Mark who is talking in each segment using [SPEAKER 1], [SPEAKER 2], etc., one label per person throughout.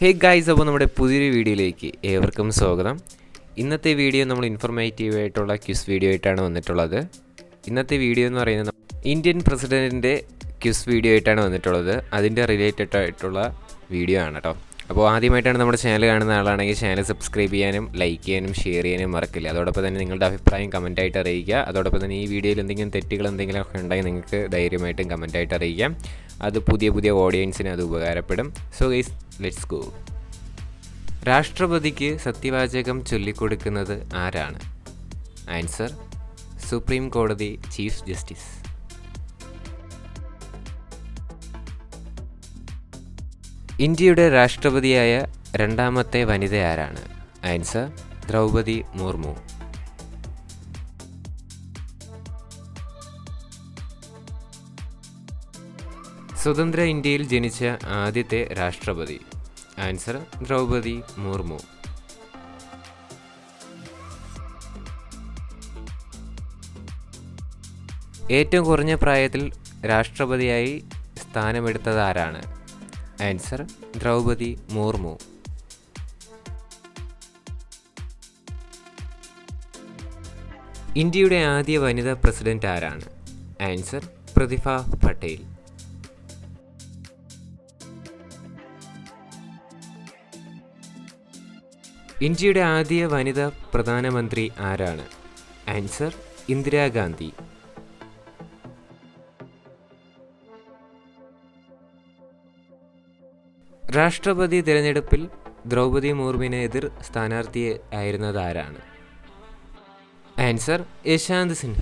[SPEAKER 1] Hey guys, അപ്പോൾ നമ്മുടെ പുതിയൊരു വീഡിയോയിലേക്ക് ഏവർക്കും സ്വാഗതം. ഇന്നത്തെ വീഡിയോ നമ്മൾ ഇൻഫോർമേറ്റീവ് ആയിട്ടുള്ള ക്വിസ് വീഡിയോ ആയിട്ടാണ് വന്നിട്ടുള്ളത്. ഇന്നത്തെ വീഡിയോ എന്ന് പറയുന്നത് ഇന്ത്യൻ പ്രസിഡൻറ്റിൻ്റെ ക്വിസ് വീഡിയോ ആയിട്ടാണ് വന്നിട്ടുള്ളത്. അതിൻ്റെ റിലേറ്റഡ് ആയിട്ടുള്ള വീഡിയോ ആണ് കേട്ടോ. അപ്പോൾ ആദ്യമായിട്ടാണ് നമ്മുടെ ചാനൽ കാണുന്ന ആളാണെങ്കിൽ ചാനൽ സബ്സ്ക്രൈബ് ചെയ്യാനും ലൈക്ക് ചെയ്യാനും ഷെയർ ചെയ്യാനും മറക്കില്ല. അതോടൊപ്പം തന്നെ നിങ്ങളുടെ അഭിപ്രായം കമൻറ്റായിട്ട് അറിയിക്കുക. അതോടൊപ്പം തന്നെ ഈ വീഡിയോയിൽ എന്തെങ്കിലും തെറ്റുകൾ എന്തെങ്കിലുമൊക്കെ ഉണ്ടെങ്കിൽ നിങ്ങൾക്ക് ധൈര്യമായിട്ടും കമൻറ്റായിട്ട് അറിയിക്കാം. അത് പുതിയ ഓഡിയൻസിന് അത് ഉപകാരപ്പെടും. So guys, let's go. രാഷ്ട്രപതിക്ക് സത്യവാചകം ചൊല്ലിക്കൊടുക്കുന്നത് ആരാണ്? ആൻസർ: സുപ്രീം കോടതി ചീഫ് ജസ്റ്റിസ്. ഇന്ത്യയുടെ രാഷ്ട്രപതിയായ രണ്ടാമത്തെ വനിത ആരാണ്? ആൻസർ: ദ്രൗപദി മുർമു. സ്വതന്ത്ര ഇന്ത്യയിൽ ജനിച്ച ആദ്യത്തെ രാഷ്ട്രപതി? ആൻസർ: ദ്രൗപദി മുർമു. ഏറ്റവും കുറഞ്ഞ പ്രായത്തിൽ രാഷ്ട്രപതിയായി സ്ഥാനമെടുത്തത് ആരാണ്? ആൻസർ: ദ്രൗപദി മുർമു. ഇന്ത്യയുടെ ആദ്യ വനിതാ പ്രസിഡന്റ് ആരാണ്? ആൻസർ: പ്രതിഭ പട്ടേൽ. ഇന്ത്യയുടെ ആദ്യ വനിതാ പ്രധാനമന്ത്രി ആരാണ്? ആൻസർ: ഇന്ദിരാഗാന്ധി. രാഷ്ട്രപതി തിരഞ്ഞെടുപ്പിൽ ദ്രൗപദി മുർമുവിന് എതിർ സ്ഥാനാർത്ഥിയായിരുന്നത് ആരാണ്? ആൻസർ: യശ്വന്ത് സിൻഹ.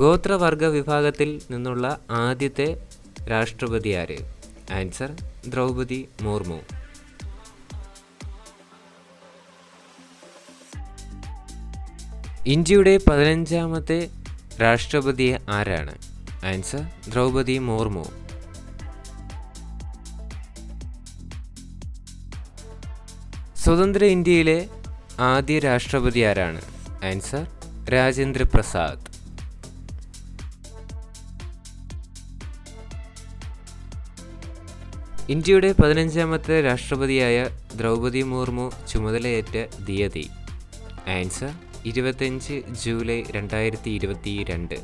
[SPEAKER 1] ഗോത്രവർഗ വിഭാഗത്തിൽ നിന്നുള്ള ആദ്യത്തെ രാഷ്ട്രപതി ആര്? ആൻസർ: ദ്രൗപദി മുർമു. ഇന്ത്യയുടെ 15ാമത്തെ രാഷ്ട്രപതി ആരാണ്? ആൻസർ: ദ്രൗപദി മുർമു. സ്വതന്ത്ര ഇന്ത്യയിലെ ആദ്യ രാഷ്ട്രപതി ആരാണ്? ആൻസർ: രാജേന്ദ്ര പ്രസാദ്. ഇന്ത്യയുടെ 15ാമത്തെ രാഷ്ട്രപതിയായ ദ്രൗപദി മുർമു ചുമതലയേറ്റ തീയതി? Answer: 25 July 2022.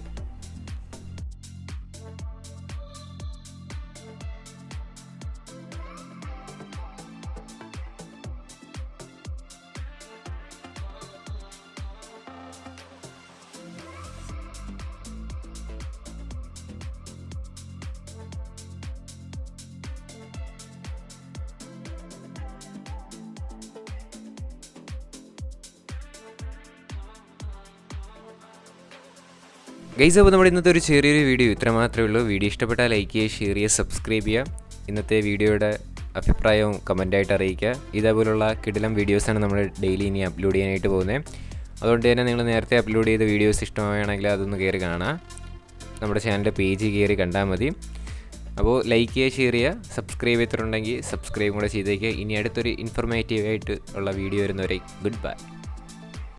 [SPEAKER 1] ഗൈസ്, അപ്പോൾ നമ്മുടെ ഇന്നത്തെ ഒരു ചെറിയൊരു വീഡിയോ ഇത്ര മാത്രമേ ഉള്ളൂ. വീഡിയോ ഇഷ്ടപ്പെട്ടാൽ ലൈക്ക് ചെയ്യുക, ഷെയർ ചെയ്യുക, സബ്സ്ക്രൈബ് ചെയ്യുക. ഇന്നത്തെ വീഡിയോയുടെ അഭിപ്രായവും കമൻറ്റായിട്ട് അറിയിക്കുക. ഇതേപോലുള്ള കിടിലം വീഡിയോസാണ് നമ്മൾ ഡെയിലി ഇനി അപ്ലോഡ് ചെയ്യാനായിട്ട് പോകുന്നത്. അതുകൊണ്ട് തന്നെ നിങ്ങൾ നേരത്തെ അപ്ലോഡ് ചെയ്ത വീഡിയോസ് ഇഷ്ടമാണെങ്കിൽ അതൊന്ന് കയറി കാണാം. നമ്മുടെ ചാനലിൻ്റെ പേജ് കയറി കണ്ടാൽ മതി. അപ്പോൾ ലൈക്ക് ചെയ്യുക, ഷെയർ ചെയ്യുക, സബ്സ്ക്രൈബ് ചെയ്തിട്ടുണ്ടെങ്കിൽ സബ്സ്ക്രൈബും കൂടെ ചെയ്തേക്കുക. ഇനി അടുത്തൊരു ഇൻഫോർമേറ്റീവ് ആയിട്ട് ഉള്ള വീഡിയോ വരുന്നവരെ ഗുഡ് ബൈ.